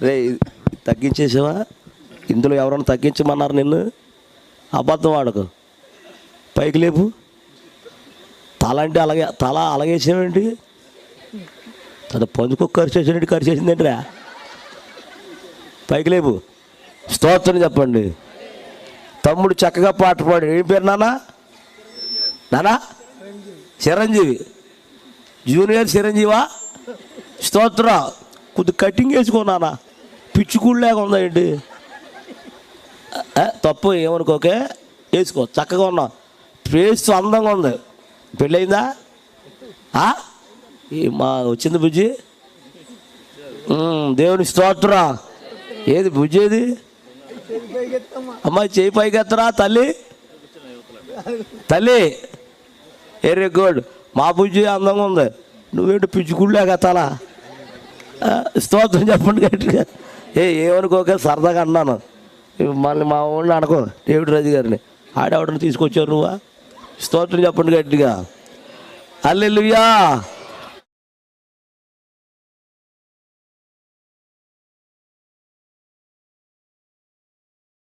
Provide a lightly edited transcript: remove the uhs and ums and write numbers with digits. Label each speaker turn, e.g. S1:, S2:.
S1: రే తగ్గించేసావా? ఇందులో ఎవరైనా తగ్గించమన్నారు నిన్ను? అబద్ధం ఆడకు. పైకి లేపు. తల అంటే తల అలాగేసావేంటి? అది పంచుకు ఖర్చేసినట్టు ఖర్చేసిందేంటిరా? పైకి లేపు. స్తోత్రం చెప్పండి. తమ్ముడు చక్కగా పాట పాడు. ఏం పేరు నానా? చిరంజీవి. జూనియర్ చిరంజీవా? స్తోత్రం. కొద్ది కటింగ్ వేసుకో నాన్న. పిచ్చుకుళ్ళలాగా ఉందా ఏంటి? తప్పు ఏమనుకోకే, వేసుకో. చక్కగా ఉన్నావు. ఫేస్ అందంగా ఉంది. పెళ్ళయిందా? మా వచ్చింది బుజ్జి. దేవుని స్తోత్రం. ఏది బుజ్జి? ఏది అమ్మాయి? చేయి పైకెత్తరా తల్లి. Very good. మా బుజ్జి అందంగా ఉంది. నువ్వేంటి పిచ్చుకుళ్ళాక తల? స్తోత్రం చెప్పండి గట్టిగా. ఏమనుకోక సరదాగా అన్నాను. మళ్ళీ మా ఊళ్ళో అనుకో డేవిడ్ రాజు గారిని. ఆడెవడని తీసుకొచ్చారు నువ్వా? స్తోత్రం చెప్పండి గట్టిగా. హల్లెలూయా.